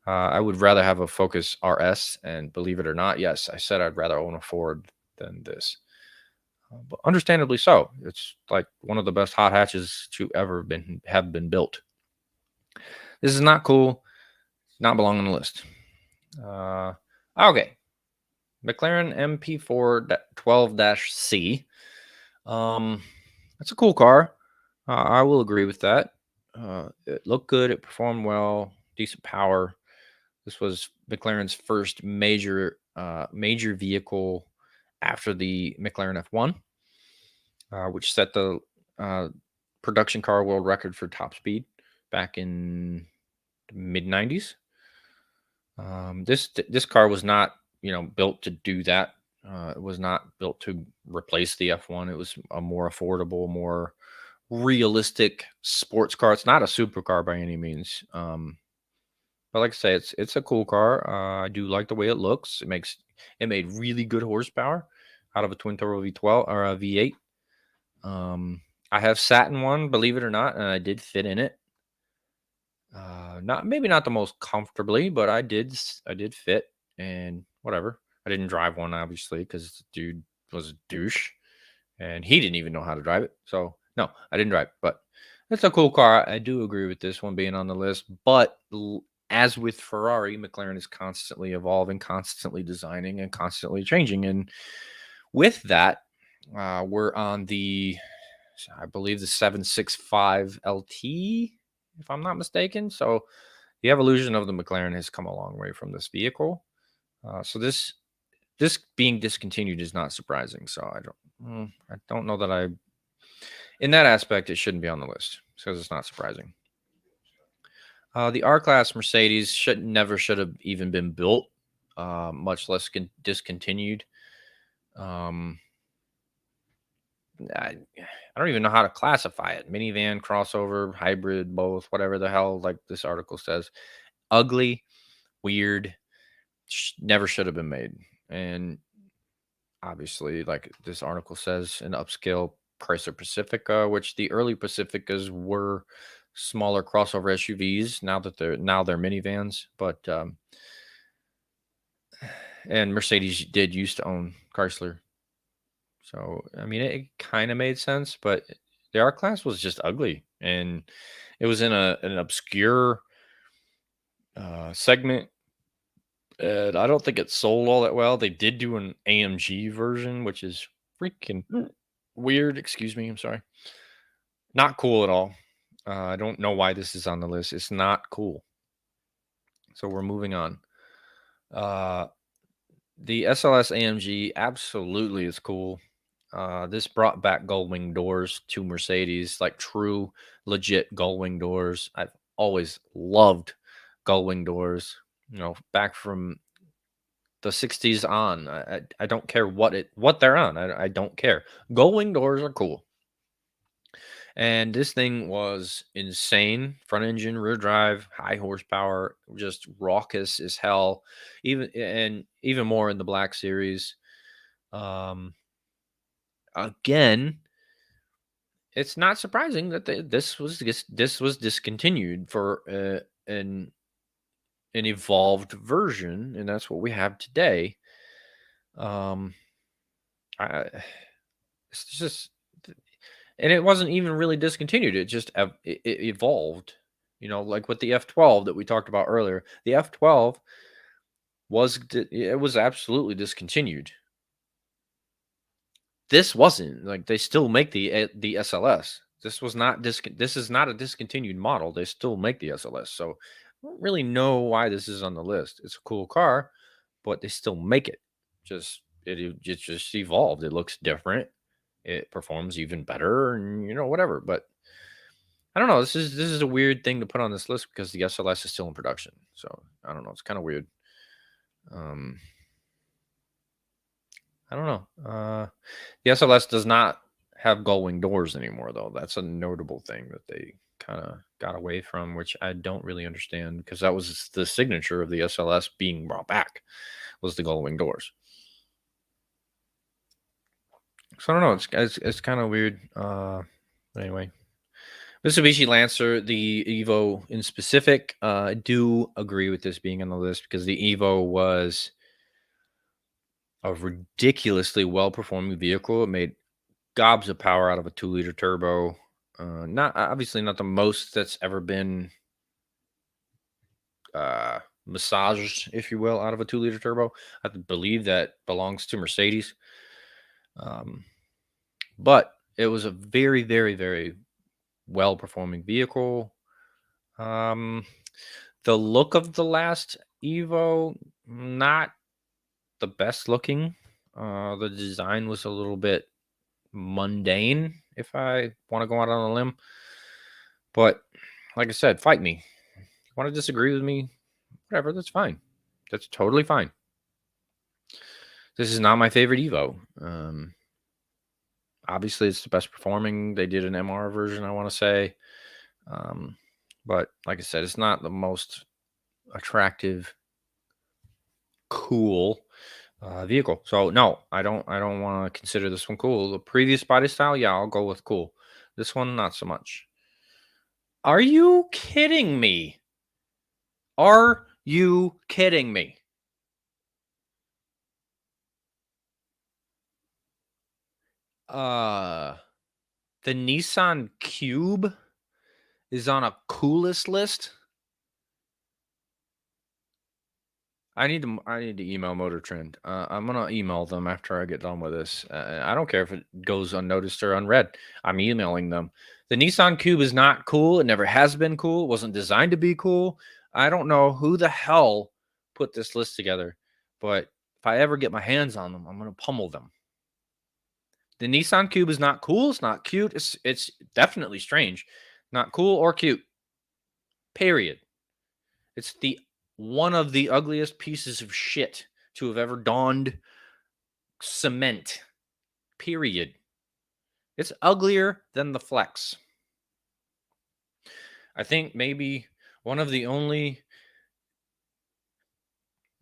I would rather have a Focus RS, and believe it or not, yes, I said I'd rather own a Ford than this. But understandably so. It's like one of the best hot hatches to ever have been built. This is not cool. Not belong on the list. Okay, McLaren MP4 12-C. It's a cool car. I will agree with that. It looked good. It performed well. Decent power. This was McLaren's first major vehicle after the McLaren F1, which set the uh, production car world record for top speed back in the mid '90s. This car was not built to do that. It was not built to replace the F1. It was a more affordable, more realistic sports car. It's not a supercar by any means. But like I say, it's a cool car. I do like the way it looks. It made really good horsepower out of a twin turbo V12 or a V8. I have sat in one, believe it or not, and I did fit in it. Not the most comfortably, but I did fit, and whatever. I didn't drive one obviously because the dude was a douche and he didn't even know how to drive it. So no, I didn't drive, but it's a cool car. I do agree with this one being on the list, but as with Ferrari, McLaren is constantly evolving, constantly designing, and constantly changing. And with that, we're on I believe the 765 LT, if I'm not mistaken. So the evolution of the McLaren has come a long way from this vehicle. So this being discontinued is not surprising. So I don't know that in that aspect, it shouldn't be on the list because it's not surprising. The R Class Mercedes should have even been built, much less discontinued. Um, I, I don't even know how to classify it. Minivan, crossover, hybrid, both, whatever the hell, like this article says. Ugly, weird, never should have been made. And obviously, like this article says, an upscale Chrysler Pacifica, which the early Pacificas were smaller crossover SUVs. Now they're minivans, but and Mercedes did used to own Chrysler, so I mean it kind of made sense. But the R Class was just ugly, and it was in an obscure segment. And I don't think it sold all that well. They did do an AMG version, which is freaking weird. Excuse me. I'm sorry. Not cool at all. I don't know why this is on the list. It's not cool. So we're moving on. Uh, the SLS AMG absolutely is cool. This brought back gull-wing doors to Mercedes, like true, legit gull-wing doors. I've always loved gull-wing doors. Back from the '60s on. I don't care what they're on. I don't care. Gull-wing doors are cool. And this thing was insane. Front engine, rear drive, high horsepower, just raucous as hell. Even more in the Black Series. Um, Again, it's not surprising that this was discontinued for an evolved version, and that's what we have today. Um, I, it's just, and it wasn't even really discontinued. It just it evolved. Like with the F12 that we talked about earlier. The F12 it was absolutely discontinued. This wasn't. Like, they still make the SLS. This is not a discontinued model. They still make the SLS. So I don't really know why this is on the list. It's a cool car, but they still make it. It just evolved. It looks different. It performs even better, and whatever. But I don't know. This is a weird thing to put on this list because the SLS is still in production. So I don't know. It's kind of weird. Um, I don't know. The SLS does not have gull wing doors anymore, though. That's a notable thing that they kind of got away from, which I don't really understand because that was the signature of the SLS being brought back, was the gull wing doors. So I don't know. It's kind of weird. Anyway, Mitsubishi Lancer, the Evo in specific, I do agree with this being on the list because the Evo was a ridiculously well-performing vehicle. It made gobs of power out of a 2-liter turbo. Not obviously not the most that's ever been massaged, if you will, out of a 2-liter turbo. I believe that belongs to Mercedes. But it was a very, very, very well-performing vehicle. The look of the last Evo, not the best looking. The design was a little bit mundane, if I want to go out on a limb. But like I said, fight me. You want to disagree with me? Whatever, that's fine. That's totally fine. This is not my favorite Evo. Obviously, it's the best performing. They did an MR version, I want to say. But like I said, it's not the most attractive, cool vehicle. So no, I don't want to consider this one cool. The previous body style, yeah, I'll go with cool. This one, not so much. Are you kidding me? Are you kidding me? The Nissan Cube is on a coolest list. I need to email Motor Trend. I'm gonna email them after I get done with this. I don't care if it goes unnoticed or unread. I'm emailing them. The Nissan Cube is not cool. It never has been cool. It wasn't designed to be cool. I don't know who the hell put this list together, but if I ever get my hands on them, I'm gonna pummel them. The Nissan Cube is not cool. It's not cute. It's definitely strange. Not cool or cute. Period. It's the one of the ugliest pieces of shit to have ever donned cement. Period. It's uglier than the Flex. I think maybe one of the only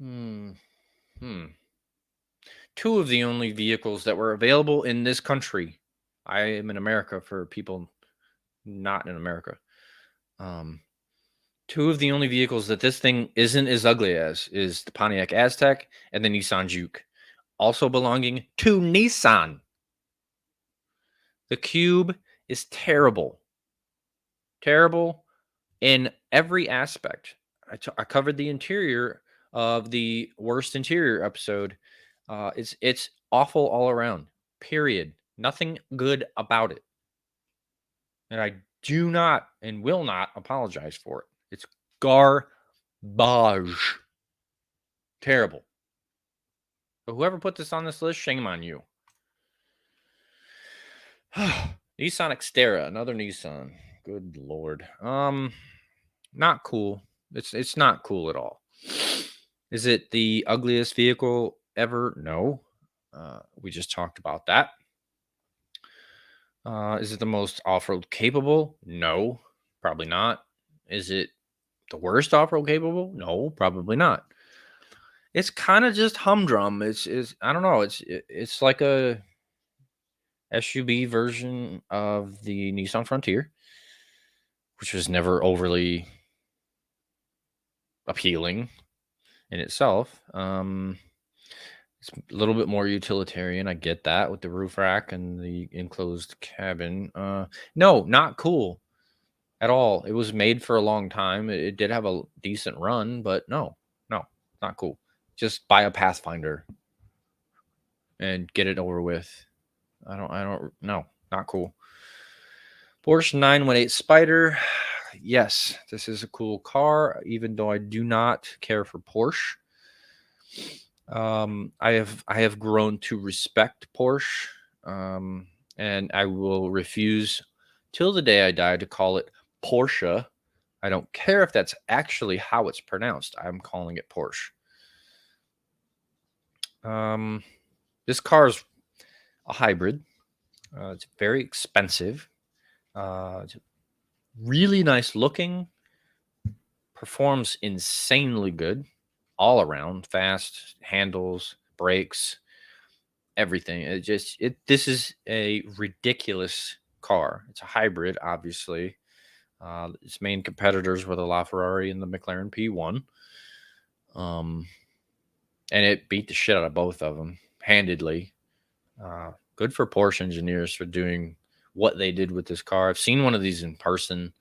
two of the only vehicles that were available in this country. I am in America for people not in America. Two of the only vehicles that this thing isn't as ugly as is the Pontiac Aztek and the Nissan Juke, also belonging to Nissan. The Cube is terrible. Terrible in every aspect. I covered the interior of the worst interior episode. It's awful all around. Period. Nothing good about it. And I do not and will not apologize for it. It's garbage. Terrible. But whoever put this on this list, shame on you. Nissan Xterra, another Nissan. Good lord. Not cool. It's not cool at all. Is it the ugliest vehicle ever? No. We just talked about that. Is it the most off-road capable? No, probably not. Is it the worst off-road capable? No, probably not. It's kind of just humdrum. It's I don't know. It's like a SUV version of the Nissan Frontier, which was never overly appealing in itself. It's a little bit more utilitarian. I get that with the roof rack and the enclosed cabin. No, not cool at all. It was made for a long time. It did have a decent run, but no, not cool. Just buy a Pathfinder and get it over with. No, not cool. Porsche 918 Spider. Yes, this is a cool car, even though I do not care for Porsche. I have grown to respect Porsche, and I will refuse till the day I die to call it Porsche. I don't care if that's actually how it's pronounced. I'm calling it Porsche. This car is a hybrid. It's very expensive. It's really nice looking. Performs insanely good all around. Fast, handles, brakes, everything. This is a ridiculous car. It's a hybrid, obviously. Its main competitors were the LaFerrari and the McLaren P1. And it beat the shit out of both of them handedly. Good for Porsche engineers for doing what they did with this car. I've seen one of these in person.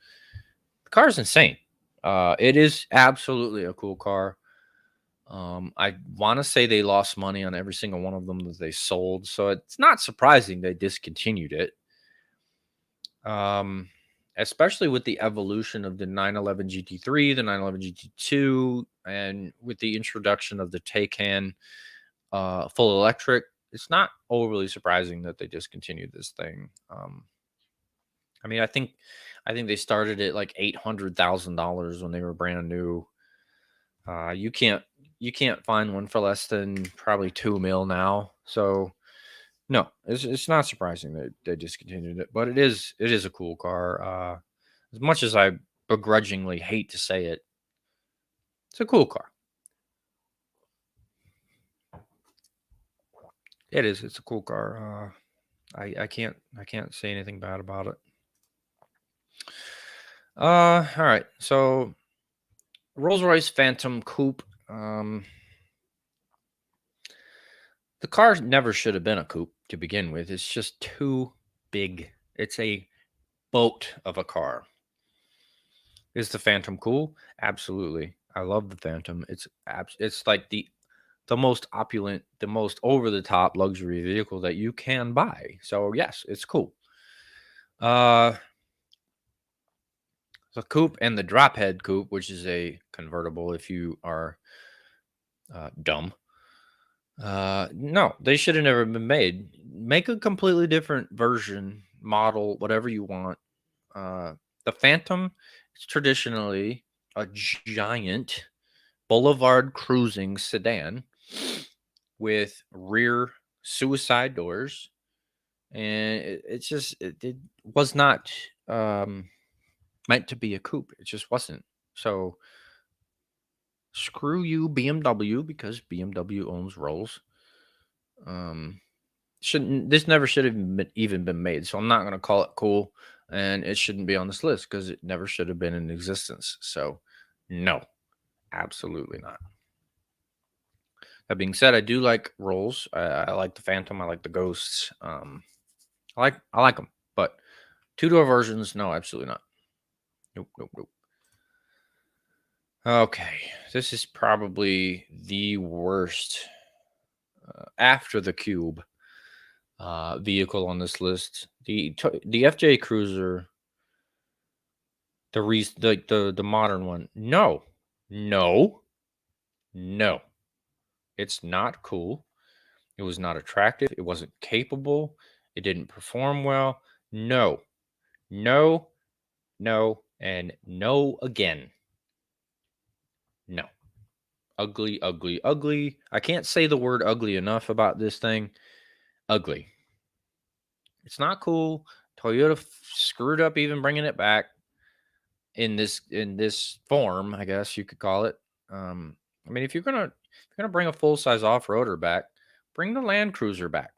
The car is insane. It is absolutely a cool car. I want to say they lost money on every single one of them that they sold, so it's not surprising they discontinued it. Especially with the evolution of the 911 GT3, the 911 GT2, and with the introduction of the Taycan full electric, it's not overly surprising that they discontinued this thing. I mean, I think they started at like $800,000 when they were brand new. You can't find one for less than probably 2 mil now. So no, it's not surprising that they discontinued it, but it is a cool car. As much as I begrudgingly hate to say it, it's a cool car. It is. It's a cool car. I can't say anything bad about it. All right. So Rolls-Royce Phantom Coupe. The car never should have been a coupe to begin with. It's just too big. It's a boat of a car. Is the Phantom cool? Absolutely. I love the Phantom. It's like the most opulent, the most over the top luxury vehicle that you can buy. So yes, it's cool. The coupe and the drop head coupe, which is a convertible if you are dumb. No, they should have never been made. Make a completely different version, model, whatever you want. The Phantom is traditionally a giant boulevard cruising sedan with rear suicide doors, and it was not meant to be a coupe. It just wasn't. So screw you, BMW, because BMW owns Rolls. Shouldn't this never should have even been made. So I'm not going to call it cool, and it shouldn't be on this list because it never should have been in existence. So no, absolutely not. That being said, I do like Rolls. I like the Phantom. I like the Ghosts. I like them, but two-door versions, no, absolutely not. Nope, nope, nope. Okay, this is probably the worst after the Cube vehicle on this list. The FJ Cruiser, the modern one. No, no, no. It's not cool. It was not attractive. It wasn't capable. It didn't perform well. No, no, no, and no again. No. Ugly, ugly, ugly. I can't say the word ugly enough about this thing. Ugly. It's not cool. Toyota screwed up even bringing it back in this form, I guess you could call it. I mean, if you're gonna bring a full size off roader back, bring the Land Cruiser back,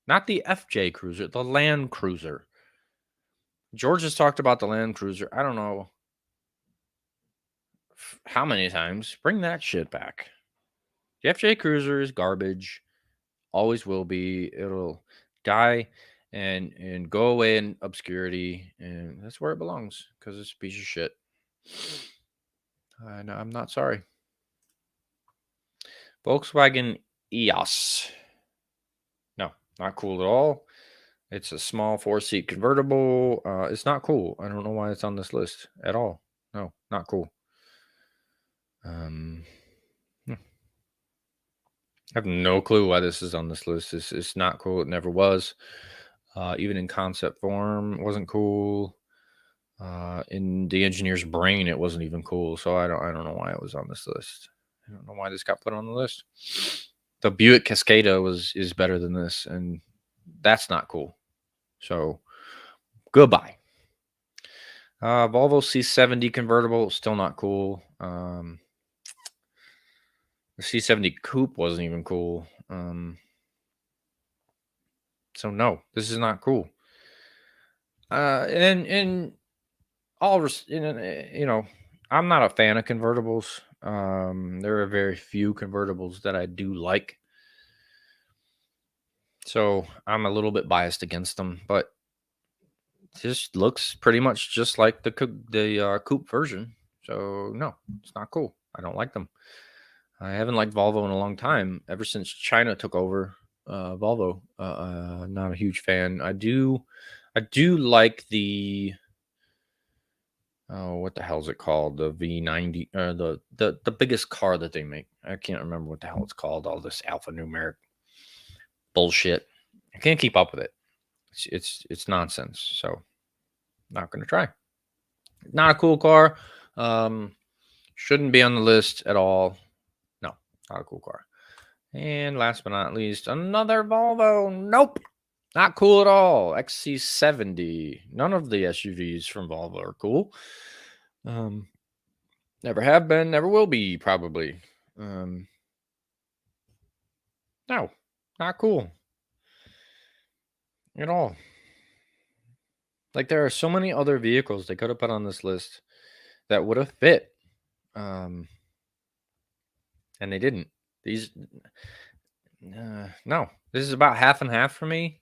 not the FJ Cruiser, the Land Cruiser. George has talked about the Land Cruiser. I don't know how many times. Bring that shit back. The FJ Cruiser is garbage. Always will be. It'll die and go away in obscurity, and that's where it belongs because it's a piece of shit. And I'm not sorry. Volkswagen EOS. No, not cool at all. It's a small 4-seat convertible. It's not cool. I don't know why it's on this list at all. No, not cool. I have no clue why this is on this list. It's not cool. It never was. Even in concept form, it wasn't cool. In the engineer's brain, it wasn't even cool. So I don't know why it was on this list. I don't know why this got put on the list. The Buick Cascada is better than this, and that's not cool. So goodbye. Volvo C70 convertible, still not cool. The C70 coupe wasn't even cool. So no, this is not cool. And all you know, I'm not a fan of convertibles. There are very few convertibles that I do like. So I'm a little bit biased against them, but this looks pretty much just like the coupe version. So no, it's not cool. I don't like them. I haven't liked Volvo in a long time. Ever since China took over Volvo, not a huge fan. I do like the what the hell is it called? The V90, the biggest car that they make. I can't remember what the hell it's called. All this alphanumeric bullshit. I can't keep up with it. It's nonsense. So not gonna try. Not a cool car. Shouldn't be on the list at all. No, not a cool car. And last but not least, another Volvo. Nope. Not cool at all. XC70. None of the SUVs from Volvo are cool. Never have been, never will be, probably. No, not cool at all. Like, there are so many other vehicles they could have put on this list that would have fit. And they didn't. These, no, this is about half and half for me.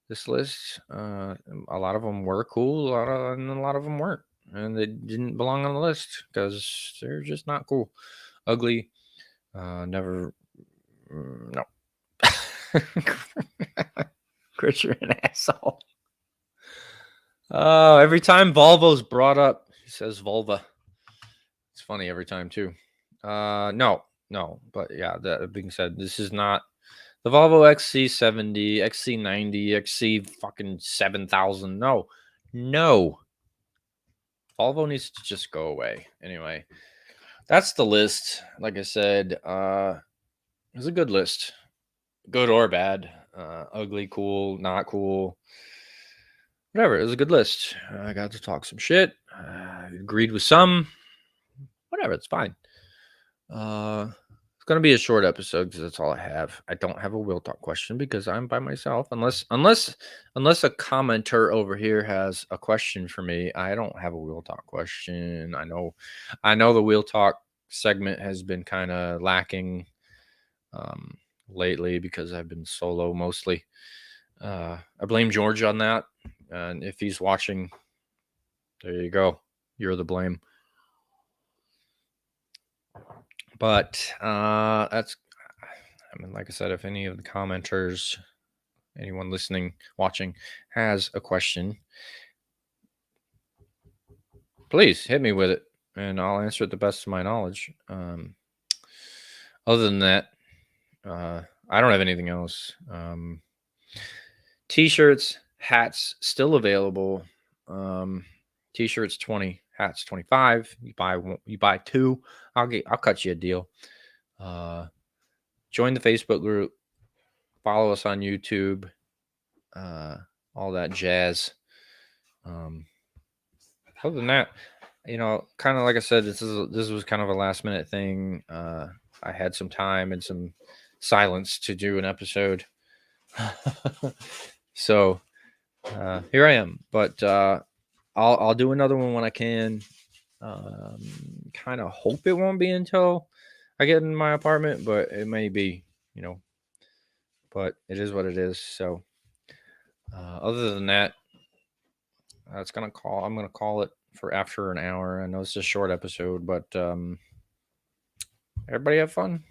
This list, a lot of them were cool, and a lot of them weren't, and they didn't belong on the list because they're just not cool, ugly. Never, no. Chris, you're an asshole. Every time Volvo's brought up, he says vulva. It's funny every time too. No, but yeah. That being said, this is not the Volvo XC70, XC90, XC fucking 7000. No. Volvo needs to just go away. Anyway, that's the list. Like I said, it was a good list. Good or bad. Ugly, cool, not cool. Whatever. It was a good list. I got to talk some shit. Agreed with some. Whatever. It's fine. It's gonna be a short episode because that's all I have. I don't have a Will Talk question because I'm by myself. Unless a commenter over here has a question for me, I don't have a Will Talk question. I know the Will Talk segment has been kind of lacking lately because I've been solo mostly. I blame George on that, and if he's watching, there you go. You're the blame. But that's, I mean, like I said, if any of the commenters, anyone listening, watching, has a question, please hit me with it, and I'll answer it the best of my knowledge. Other than that, I don't have anything else. T-shirts, hats, still available. T-shirts 20, hats 25. You buy two, I'll cut you a deal. Join the Facebook group, follow us on YouTube, all that jazz. Other than that, kind of like I said, this was kind of a last minute thing. I had some time and some silence to do an episode, so here I am. But I'll do another one when I can. Kind of hope it won't be until I get in my apartment, but it may be. But it is what it is. So other than that, I'm gonna call it for after an hour. I know it's a short episode, but everybody have fun.